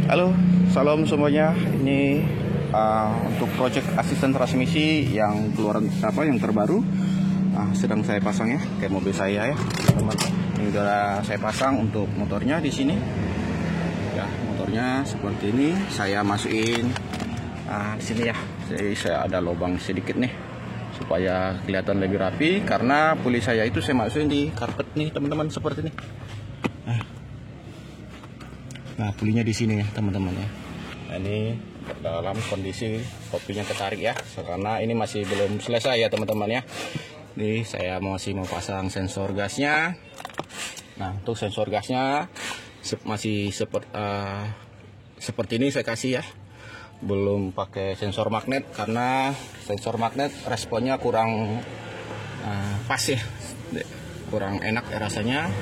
Halo, salam semuanya. Ini untuk project asisten transmisi yang keluaran yang terbaru sedang saya pasang ya, kayak mobil saya ya, teman-teman. Ini udah saya pasang untuk motornya di sini. Ya, motornya seperti ini. Saya masukin di sini ya. Jadi saya ada lubang sedikit nih supaya kelihatan lebih rapi, karena puli saya itu saya masukin di karpet nih, teman-teman, seperti ini. Nah, pulinya di sini ya, teman-teman ya. Nah, ini dalam kondisi kopinya ketarik ya, karena ini masih belum selesai ya, teman-teman ya. Ini saya masih mau pasang sensor gasnya. Nah, untuk sensor gasnya masih seperti ini saya kasih ya. Belum pakai sensor magnet, karena sensor magnet responnya kurang pas ya, kurang enak ya rasanya.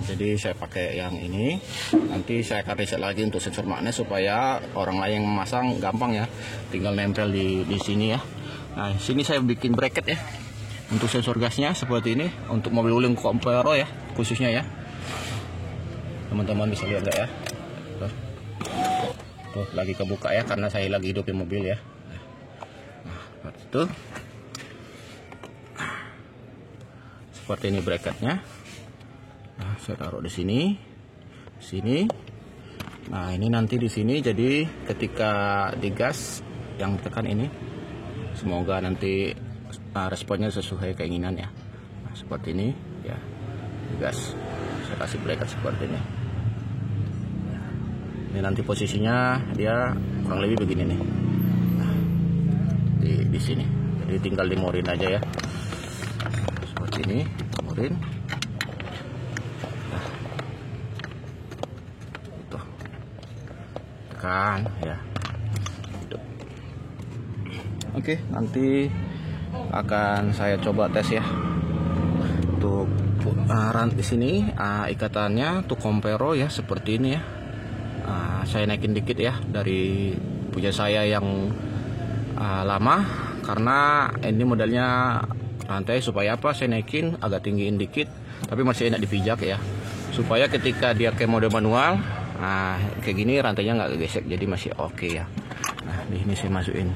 Jadi saya pakai yang ini. Nanti saya akan reset lagi untuk sensor magnet supaya orang lain yang memasang gampang ya, tinggal nempel di sini ya. Nah, sini saya bikin bracket ya untuk sensor gasnya seperti ini, untuk mobil Wuling Compero ya, khususnya ya. Teman-teman bisa lihat nggak ya? Tuh lagi kebuka ya, karena saya lagi hidupin mobil ya. Nah, seperti itu. Seperti ini bracketnya. Nah, saya taruh di sini, sini. Nah, ini nanti di sini. Jadi ketika digas yang tekan ini, semoga nanti responnya sesuai keinginan ya. Nah, seperti ini ya, digas. Saya kasih bracket seperti ini. Ini nanti posisinya dia kurang lebih begini nih. Nah, di sini. Jadi tinggal dimurin aja ya. Seperti ini, murin. Kan ya. Oke, nanti akan saya coba tes ya untuk di sini ikatannya untuk Compero ya, seperti ini ya. Saya naikin dikit ya dari punya saya yang lama, karena ini modelnya rantai. Supaya apa, saya naikin agak tinggiin dikit tapi masih enak dipijak ya, supaya ketika dia ke mode manual, nah kayak gini rantainya nggak gesek, jadi masih oke ya. Nah, di sini saya masukin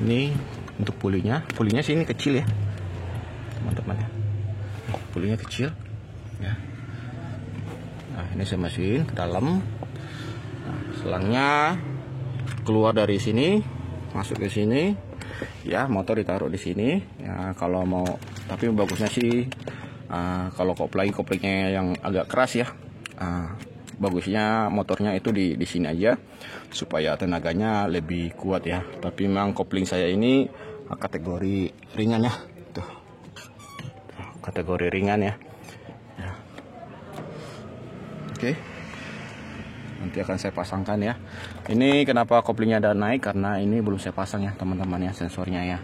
ini untuk pulinya sini kecil ya, teman-teman ya. Pulinya kecil ya. Nah, ini saya masukin ke dalam. Nah, selangnya keluar dari sini, masuk ke sini ya. Motor ditaruh di sini ya, kalau mau. Tapi bagusnya sih kalau koplingnya yang agak keras ya, bagusnya motornya itu di sini aja supaya tenaganya lebih kuat ya. Tapi memang kopling saya ini kategori ringan ya. Tuh. Kategori ringan ya. Oke. Nanti akan saya pasangkan ya. Ini kenapa koplingnya ada naik, karena ini belum saya pasang ya, teman-teman ya, sensornya ya.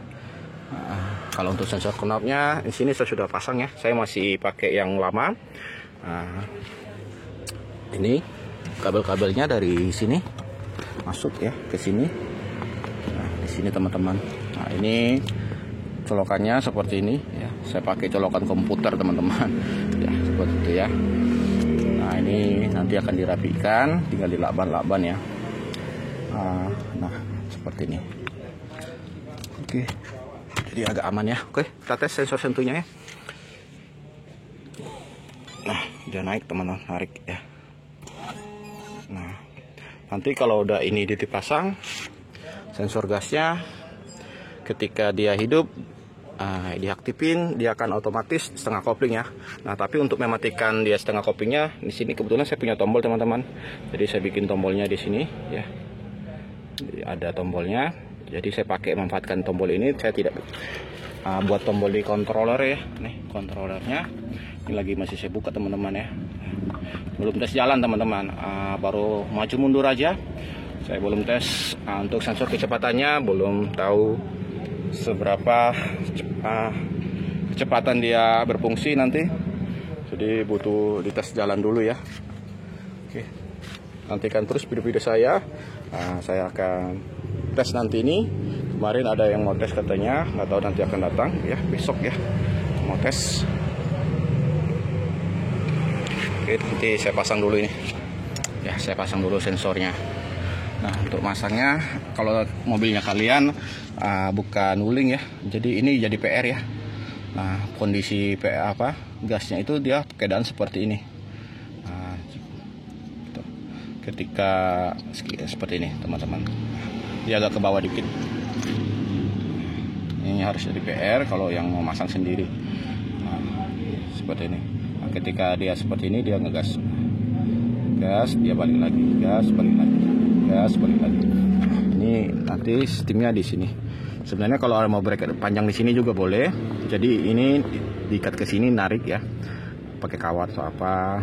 Kalau untuk sensor knopnya di sini saya sudah pasang ya. Saya masih pakai yang lama. Ini kabel-kabelnya dari sini masuk ya ke sini. Nah, di sini teman-teman. Nah, ini colokannya seperti ini ya. Saya pakai colokan komputer, teman-teman. Ya, seperti itu ya. Nah, ini nanti akan dirapikan, tinggal dilaban-laban ya. Nah, seperti ini. Oke. Jadi agak aman ya. Oke, kita tes sensor sentuhnya ya. Nah, dia naik, teman-teman, tarik ya. Nah, nanti kalau udah ini dipasang sensor gasnya, ketika dia hidup diaktifin, dia akan otomatis setengah kopling ya. Nah, tapi untuk mematikan dia setengah koplingnya, di sini kebetulan saya punya tombol, teman-teman. Jadi saya bikin tombolnya di sini ya. Jadi ada tombolnya. Jadi saya pakai memanfaatkan tombol ini. Saya tidak buat tombol di controller ya. Nih controllernya. Ini lagi masih saya buka, teman-teman ya. Belum tes jalan, teman-teman, baru maju mundur aja. Saya belum tes untuk sensor kecepatannya, belum tahu seberapa kecepatan dia berfungsi nanti. Jadi butuh dites jalan dulu ya. Oke, nantikan terus video-video saya. Saya akan tes nanti ini. Kemarin ada yang mau tes katanya, nggak tahu nanti akan datang ya, besok ya mau tes. Oke, nanti saya pasang dulu ini. Ya, saya pasang dulu sensornya. Nah, untuk masangnya, kalau mobilnya kalian bukan wuling ya, jadi ini jadi PR ya. Nah, kondisi gasnya itu dia keadaan seperti ini. Nah, ketika seperti ini teman-teman, dia agak ke bawah dikit. Ini harus jadi PR kalau yang mau masang sendiri. Nah, seperti ini. Nah, ketika dia seperti ini, dia ngegas, gas, dia balik lagi, gas, balik lagi, gas, balik lagi. Ini nanti sistemnya di sini. Sebenarnya kalau mau bracket panjang di sini juga boleh. Jadi ini diikat ke sini, narik ya, pakai kawat atau apa.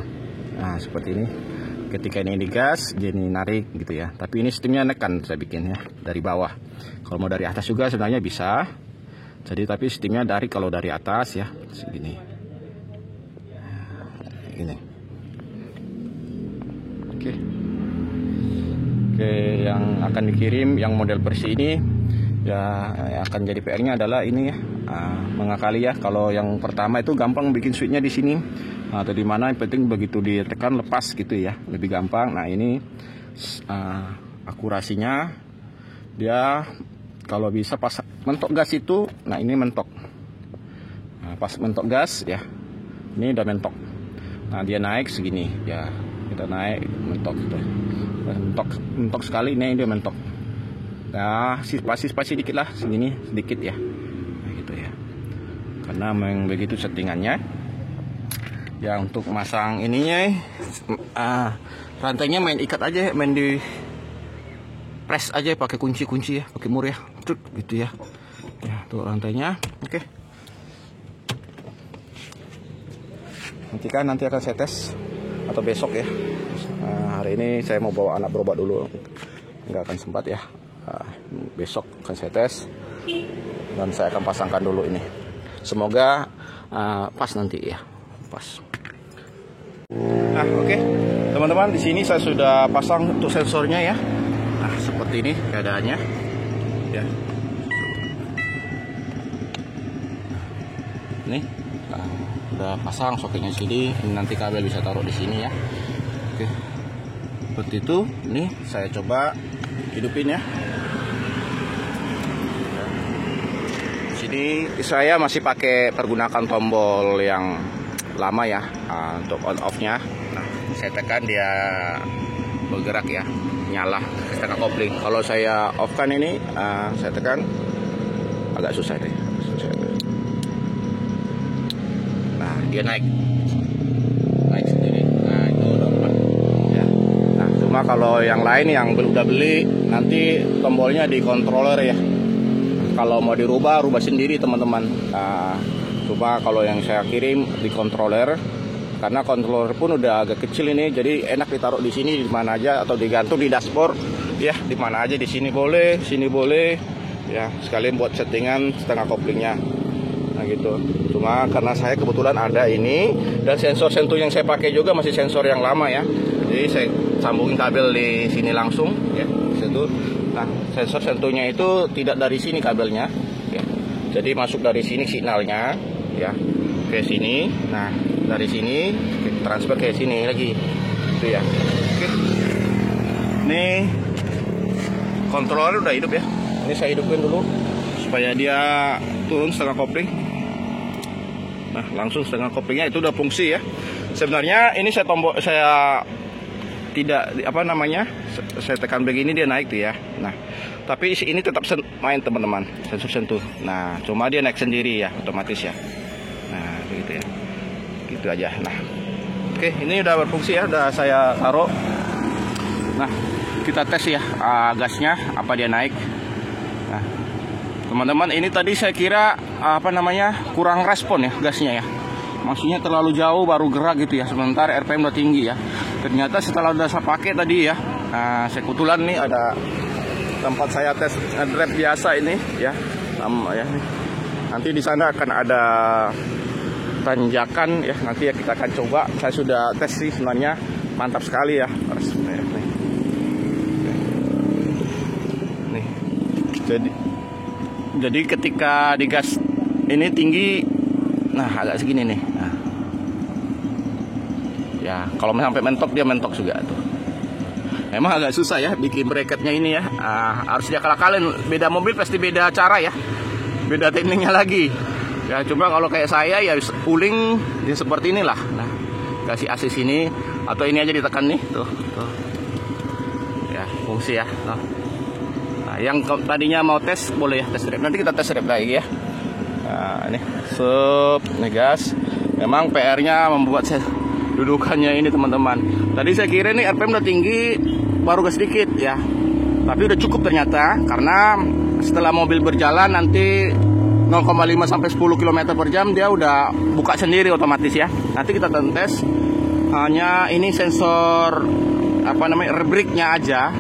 Nah, seperti ini. Ketika ini digas, jadi narik gitu ya. Tapi ini sistemnya nekan saya bikin ya, dari bawah. Kalau mau dari atas juga sebenarnya bisa. Jadi tapi sistemnya dari, kalau dari atas ya, segini. Ini. Oke. Oke, yang akan dikirim yang model versi ini ya, akan jadi PR-nya adalah ini ya, mengakali ya. Kalau yang pertama itu gampang bikin switch-nya di sini atau di mana, yang penting begitu ditekan lepas gitu ya, lebih gampang. Nah, ini akurasinya dia kalau bisa pas mentok gas itu, nah ini mentok. Nah, pas mentok gas ya, ini udah mentok. Nah, dia naik segini ya, kita naik mentok gitu. Mentok sekali, ini dia mentok. Nah, spasi dikit lah, segini sedikit ya. Nah, gitu ya. Karena memang begitu settingannya. Ya, untuk masang ininya, rantainya main ikat aja, main di press aja pakai kunci ya, pakai mur ya, gitu ya. Ya, tuh rantainya, oke. Nanti akan saya tes atau besok ya. Hari ini saya mau bawa anak berobat dulu, nggak akan sempat ya. Besok akan saya tes dan saya akan pasangkan dulu ini. Semoga pas nanti ya, pas. Nah, oke. Teman-teman, di sini saya sudah pasang untuk sensornya ya. Nah, seperti ini keadaannya ya. Nih, udah pasang soketnya sini. Ini nanti kabel bisa taruh di sini ya. Oke, seperti itu. Nih saya coba hidupin ya. Sini saya masih pakai pergunakan tombol yang lama ya, untuk on off-nya. Nah, saya tekan dia bergerak ya, nyala setengah kopling. Kalau saya off kan ini, saya tekan agak susah deh. Nah, dia naik sendiri. Nah, itu udah ya. Nah, cuma kalau yang lain yang udah beli, nanti tombolnya di controller ya. Kalau mau dirubah, rubah sendiri teman-teman. Nah, coba kalau yang saya kirim di controller, karena controller pun udah agak kecil ini, jadi enak ditaruh di sini, di mana aja, atau digantung di dashboard ya, di mana aja, di sini boleh, sini boleh ya, sekalian buat settingan setengah koplingnya. Nah gitu. Cuma karena saya kebetulan ada ini, dan sensor sentuh yang saya pakai juga masih sensor yang lama ya, jadi saya sambungin kabel di sini langsung ya, situ. Nah, sensor sentuhnya itu tidak dari sini kabelnya ya. Jadi masuk dari sini signalnya ya ke sini. Nah, dari sini transfer ke sini lagi. Itu ya. Oke. Ini controller udah hidup ya. Ini saya hidupin dulu supaya dia turun setengah kopling. Nah, langsung setengah koplingnya itu udah fungsi ya. Sebenarnya ini saya tidak saya tekan begini dia naik tuh ya. Nah, tapi ini tetap main teman-teman, sensor sentuh. Nah, cuma dia naik sendiri ya, otomatis ya. Nah, begitu ya, gitu aja. Nah, oke, ini udah berfungsi ya, udah saya taruh. Nah, kita tes ya gasnya apa dia naik. Nah, teman-teman, ini tadi saya kira kurang respon ya gasnya ya. Maksudnya terlalu jauh baru gerak gitu ya, sementara RPM udah tinggi ya. Ternyata setelah udah saya pakai tadi ya, saya kebetulan nih ada tempat saya tes drive biasa ini ya, ya. Nanti di sana akan ada tanjakan ya, nanti ya kita akan coba. Saya sudah tes sih sebenarnya, mantap sekali ya. Nih, jadi ketika digas ini tinggi, nah agak segini nih. Nah. Ya, kalau sampai mentok dia mentok juga tuh. Memang agak susah ya bikin bracketnya ini ya. Harus diakal-akalin. Beda mobil pasti beda cara ya. Beda tekniknya lagi. Ya cuma kalau kayak saya ya puling ya seperti inilah. Nah, kasih AC sini atau ini aja ditekan nih, tuh. Ya, fungsi ya. Nah, yang tadinya mau tes boleh ya tes drive. Nanti kita tes drive lagi ya. Nah, ini nih gas. Memang PR-nya membuat saya dudukannya ini teman-teman. Tadi saya kira nih RPM udah tinggi, baru gas sedikit ya. Tapi udah cukup ternyata, karena setelah mobil berjalan nanti 0,5 sampai 10 km per jam dia udah buka sendiri otomatis ya. Nanti kita tes. Hanya ini sensor apa namanya rebriknya aja.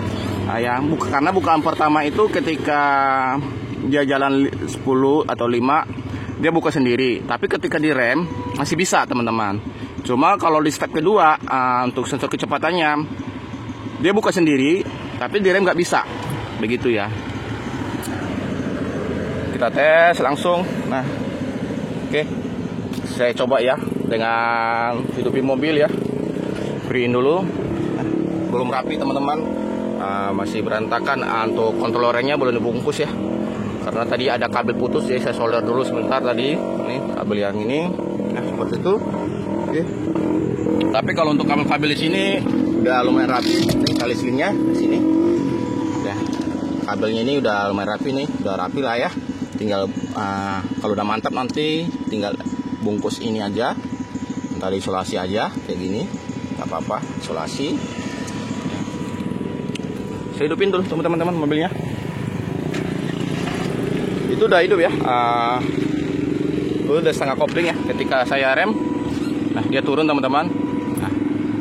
Nah, ya, karena bukaan pertama itu ketika dia jalan 10 atau 5 dia buka sendiri, tapi ketika direm masih bisa teman-teman. Cuma kalau di step kedua untuk sensor kecepatannya dia buka sendiri, tapi direm nggak bisa, begitu ya. Kita tes langsung. Nah, oke, saya coba ya dengan hidupin mobil ya. Freein dulu. Belum rapi teman-teman, masih berantakan. Untuk kontrolernya belum dibungkus ya. Karena tadi ada kabel putus, jadi saya solder dulu sebentar tadi. Ini kabel yang ini, nah seperti itu. Oke. Tapi kalau untuk kabel-kabel di sini udah lumayan rapi. Ini tali slingnya di sini. Ya, kabelnya ini udah lumayan rapi nih, udah rapi lah ya. Tinggal kalau udah mantap nanti tinggal bungkus ini aja, tali isolasi aja kayak gini, nggak apa-apa, isolasi. Saya hidupin dulu teman-teman mobilnya. Itu udah hidup ya, udah setengah kopling ya ketika saya rem. Nah dia turun teman-teman. Nah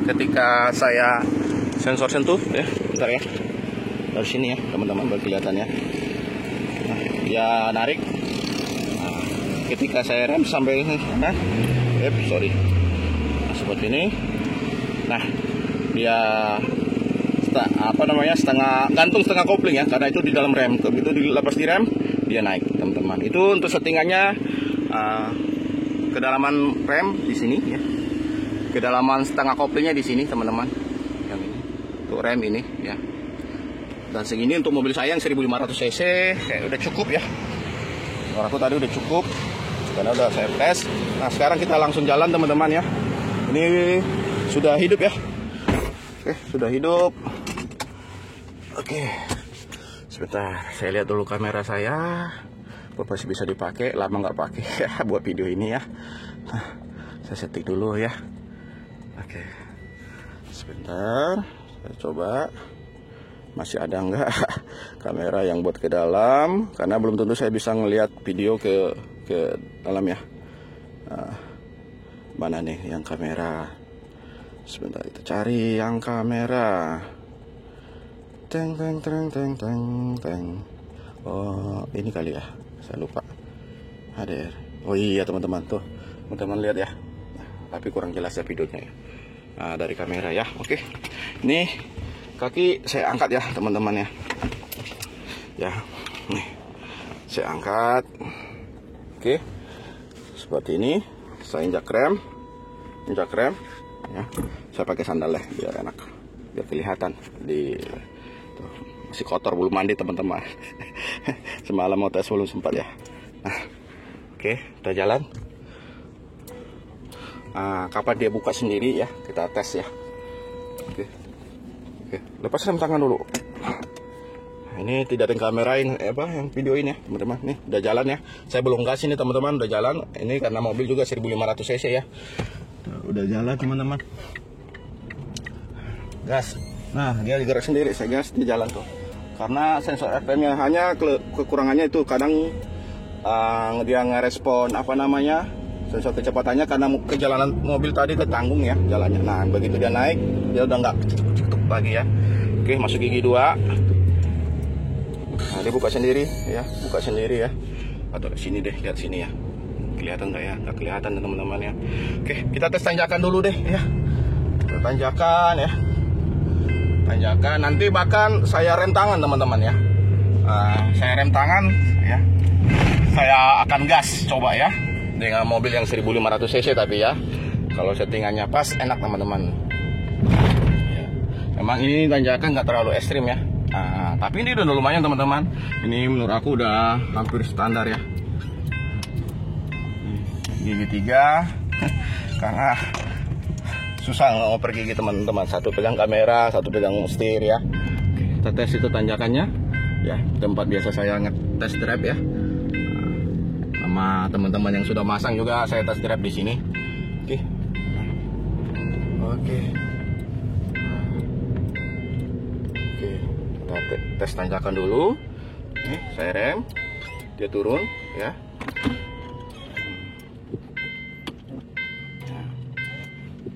ketika saya sensor sentuh ya, bentar ya, dari sini ya teman-teman baru kelihatan ya. Nah dia narik. Nah, ketika saya rem sampai nah, seperti ini. Nah dia gantung setengah kopling ya, karena itu di dalam rem. Begitu dilepas di rem dia naik teman-teman. Itu untuk settingannya kedalaman rem di sini ya, kedalaman setengah koplingnya di sini teman-teman, yang ini untuk rem ini ya. Dan segini untuk mobil saya yang 1500 cc udah cukup ya. Aku tadi udah cukup karena udah saya tes. Nah sekarang kita langsung jalan teman-teman ya. Ini sudah hidup ya. Oke, sudah hidup. Oke. Sebentar, saya lihat dulu kamera saya. Pasti bisa dipakai, lama nggak pakai ya buat video ini ya. Nah, saya setting dulu ya. Oke. Sebentar, saya coba. Masih ada nggak kamera yang buat ke dalam? Karena belum tentu saya bisa ngelihat video ke dalam ya. Nah, mana nih yang kamera? Sebentar, itu cari yang kamera. Teng. Oh ini kali ya, saya lupa. Ada. Oh iya teman-teman tuh, teman-teman lihat ya. Tapi kurang jelas ya videonya ya. Nah, dari kamera ya. Oke. Ini kaki saya angkat ya teman-teman ya. Ya, nih saya angkat. Oke. Seperti ini. Saya injak rem ya. Saya pakai sandal ya biar enak, biar kelihatan di. Masih kotor, belum mandi teman-teman. Semalam mau tes belum sempat ya. Nah, oke, kita jalan. Kapan dia buka sendiri ya, kita tes ya. Oke, lepas rem tangan dulu. Ini tidak ada kamera yang video ini ya teman-teman. Nih udah jalan ya. Saya belum gas ini teman-teman, udah jalan. Ini karena mobil juga 1500 cc ya. Udah jalan teman-teman. Gas. Nah dia digerak sendiri, saya gas di jalan tuh. Karena sensor RPM-nya hanya kekurangannya itu kadang dia ngerespon sensor kecepatannya, karena kejalanan mobil tadi ketanggung ya jalannya. Nah begitu dia naik dia udah nggak cetuk lagi ya. Oke, masuk gigi 2. Nah dia buka sendiri ya, atau sini deh, lihat sini ya, kelihatan nggak ya? Nggak kelihatan teman-teman ya. Oke, kita tes tanjakan dulu deh ya. Tanjakan ya. Nanti bahkan saya rem tangan teman-teman ya. Saya rem tangan ya. Saya akan gas coba ya dengan mobil yang 1500 cc tapi ya. Kalau settingannya pas enak teman-teman. Ya. Memang ini tanjakan nggak terlalu ekstrim ya. Tapi ini udah lumayan teman-teman. Ini menurut aku udah hampir standar ya. Gigi 3 karena susah ngoper gigi teman-teman. Satu pegang kamera, satu pegang setir ya. Kita tes itu tanjakannya ya, tempat biasa saya ngetes drive ya. Sama teman-teman yang sudah masang juga saya tes drive di sini. Oke. Kita tes tanjakan dulu. Nih, saya rem, dia turun ya.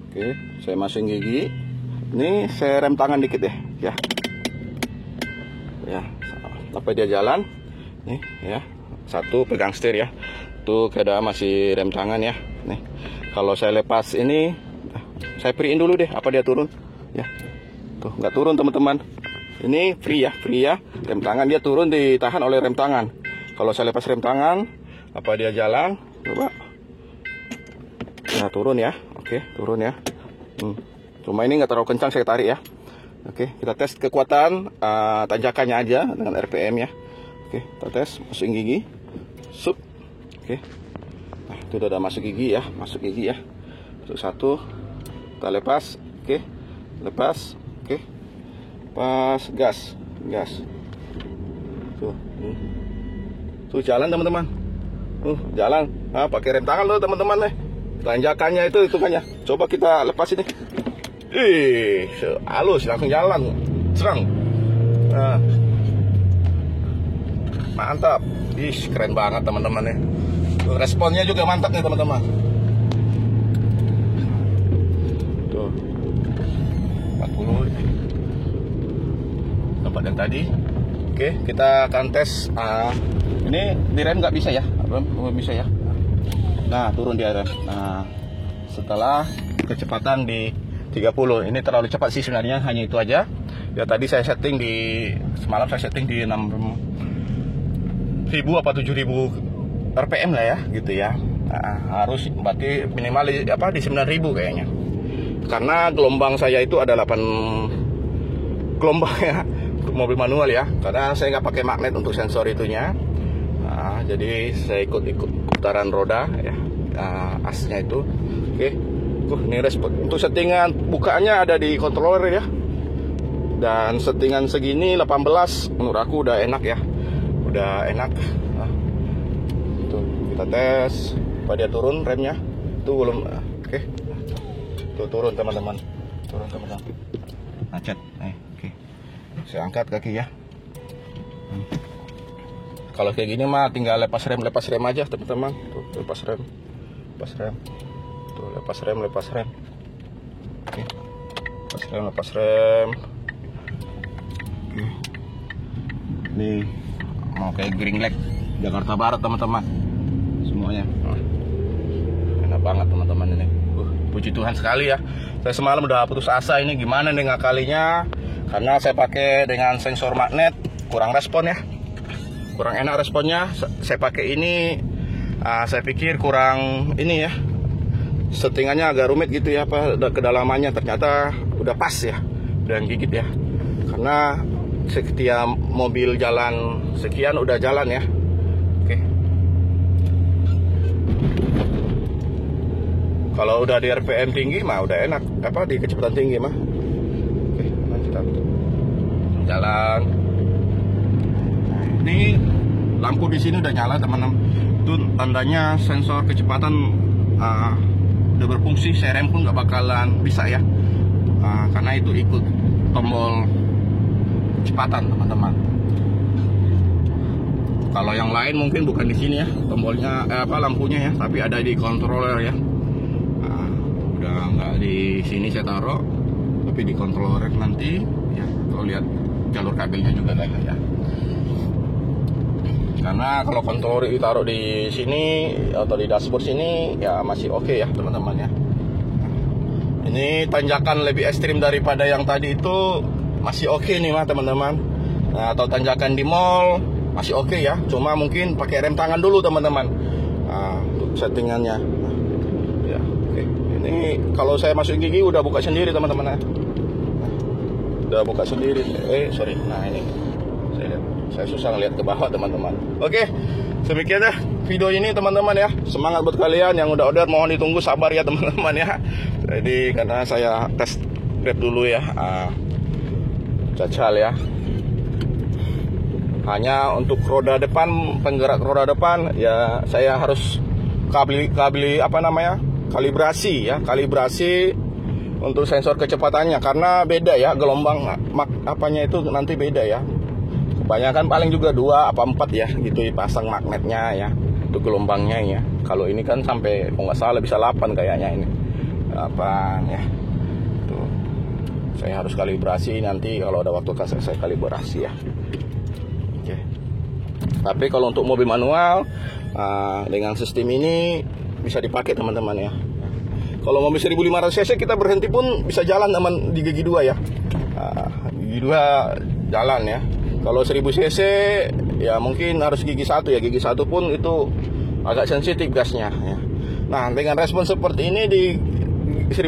Oke, saya masukin gigi. Ini saya rem tangan dikit deh, ya. Ya, sampai dia jalan. Nih, ya. Satu pegang setir ya. Tuh keadaan masih rem tangan ya. Nih, kalau saya lepas ini, saya free-in dulu deh. Apa dia turun? Ya, tuh nggak turun teman-teman. Ini free ya. Rem tangan dia turun ditahan oleh rem tangan. Kalau saya lepas rem tangan, apa dia jalan? Coba. Ya turun ya. Oke, turun ya. Cuma ini nggak terlalu kencang saya tarik ya. Oke, kita tes kekuatan tanjakannya aja dengan RPM ya. Oke, kita tes masukin gigi. Sup. Oke. Nah, itu udah masuk gigi ya, Masuk satu. Kita lepas. Oke. Lepas. Oke. Pas gas. Tuh. Tuh jalan teman-teman. Jalan. Pakai rem tangan loh teman-teman nih. Tanjakannya itu hitungannya. Coba kita lepas ini. Halus langsung jalan. Serang. Mantap. Keren banget teman-teman nih. Responnya juga mantap nih teman-teman. Tuh. 40 tempat yang tadi. Oke, kita akan tes. Ini direm nggak bisa ya? Belum bisa ya. Nah, turun dia rem. Nah, setelah kecepatan di 30. Ini terlalu cepat sih sebenarnya, hanya itu aja. Ya tadi saya setting semalam saya setting di 6.000 apa 7.000 RPM lah ya, gitu ya. Nah, harus berarti minimal di 9.000 kayaknya. Karena gelombang saya itu ada 8 gelombang ya, mobil manual ya. Karena saya nggak pakai magnet untuk sensor itunya. Nah, jadi saya ikut putaran roda ya, asnya itu. Oke, ini respon untuk settingan bukaannya ada di controller ya. Dan settingan segini 18 menurut aku udah enak ya, udah enak. Tuh kita tes, apa dia turun remnya? Tuh belum. Oke, tuh turun teman-teman, macet. Oke, saya angkat kaki ya. Kalau kayak gini mah tinggal lepas rem aja teman-teman. Tuh lepas rem. Tuh lepas rem. Oke. Lepas rem. Oke. Ini mau kayak Green Lake Jakarta Barat teman-teman. Semuanya. Enak banget teman-teman ini. Puji Tuhan sekali ya. Saya semalam udah putus asa ini gimana nih ngakalinya. Karena saya pakai dengan sensor magnet kurang respon ya. Kurang enak responnya. Saya pakai ini, saya pikir kurang ini ya, settingannya agak rumit gitu ya, kedalamannya ternyata udah pas ya, udah gigit ya. Karena setiap mobil jalan sekian udah jalan ya. Oke. Kalau udah di RPM tinggi mah udah enak, di kecepatan tinggi mah. Oke, mantap. Jalan. Ini lampu di sini udah nyala teman-teman. Itu tandanya sensor kecepatan udah berfungsi. Saya rem pun nggak bakalan bisa ya, karena itu ikut tombol kecepatan teman-teman. Kalau yang lain mungkin bukan di sini ya tombolnya, lampunya ya, tapi ada di controller ya. Udah nggak di sini saya taruh, tapi di controller nanti ya. Kalau lihat jalur kabelnya juga ada ya. Karena kalau controller ditaruh di sini atau di dashboard sini ya masih oke ya teman-teman ya. Ini tanjakan lebih ekstrim daripada yang tadi itu, masih oke nih mah teman-teman. Nah, atau tanjakan di mall masih oke ya. Cuma mungkin pakai rem tangan dulu teman-teman. Untuk settingannya. Ya, oke. Ini kalau saya masukin gigi udah buka sendiri teman-teman ya. udah buka sendiri. Sorry. Nah ini saya susah ngeliat ke bawah teman-teman. Oke, demikian ya video ini teman-teman ya. Semangat buat kalian yang udah order, mohon ditunggu, sabar ya teman-teman ya. Jadi karena saya tes drive dulu ya, cacal ya. Hanya untuk roda depan, penggerak roda depan ya, saya harus kalibrasi untuk sensor kecepatannya, karena beda ya gelombang apanya itu nanti beda ya. Kebanyakan paling juga 2 apa 4 ya gitu dipasang magnetnya ya untuk gelombangnya ya. Kalau ini kan sampai kalau nggak salah bisa 8 kayaknya ini 8 ya. Tuh. Saya harus kalibrasi nanti kalau ada waktu saya kalibrasi ya. Oke. Tapi kalau untuk mobil manual dengan sistem ini bisa dipakai teman-teman ya. Kalau mobil 1500 cc kita berhenti pun bisa jalan teman di gigi 2 ya. Gigi 2 jalan ya. Kalau 1000 cc ya mungkin harus gigi 1 ya. Gigi 1 pun itu agak sensitif gasnya ya. Nah, dengan respon seperti ini di 1000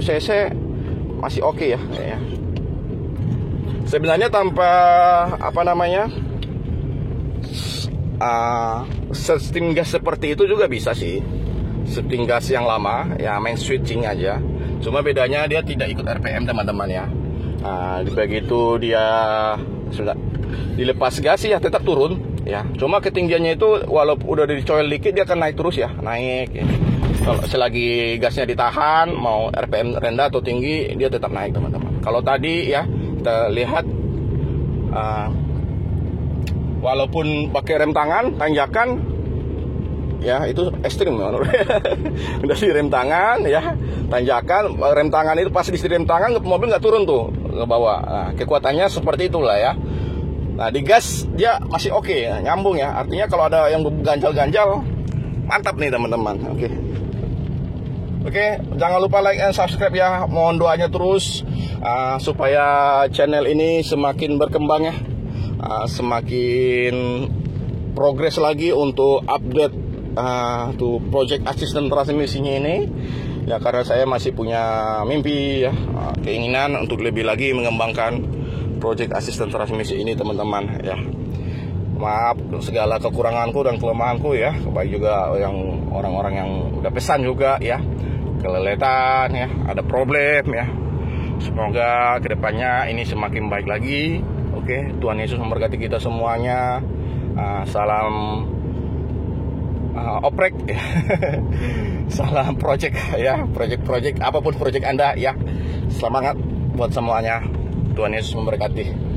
cc masih oke ya. Sebenarnya tanpa setting gas seperti itu juga bisa sih. Setting gas yang lama ya, main switching aja. Cuma bedanya dia tidak ikut RPM teman-teman ya. Begitu dia sudah dilepas gas ya tetap turun ya. Cuma ketinggiannya itu walaupun udah dicoil dikit dia akan naik terus ya, naik ya. Kalau selagi gasnya ditahan, mau RPM rendah atau tinggi dia tetap naik teman-teman. Kalau tadi ya kita lihat walaupun pakai rem tangan tanjakan ya itu ekstrim udah di rem tangan ya, tanjakan rem tangan itu pas di rem tangan mobil nggak turun tuh ke bawah. Nah, kekuatannya seperti itulah ya. Nah di gas dia masih oke ya, nyambung ya, artinya kalau ada yang ganjal-ganjal mantap nih teman-teman. Oke, jangan lupa like and subscribe ya, mohon doanya terus supaya channel ini semakin berkembang ya, semakin progres lagi untuk update tuh project assistant transmisinya ini ya, karena saya masih punya mimpi ya, keinginan untuk lebih lagi mengembangkan project assistant transmisi ini teman-teman ya. Maaf segala kekuranganku dan kelemahanku ya, baik juga yang orang-orang yang udah pesan juga ya, keleletan ya, ada problem ya. Semoga kedepannya ini semakin baik lagi. Oke, Tuhan Yesus memberkati kita semuanya. Salam oprek salam project ya, project apapun project Anda ya. Semangat buat semuanya. Tuhan Yesus memberkati.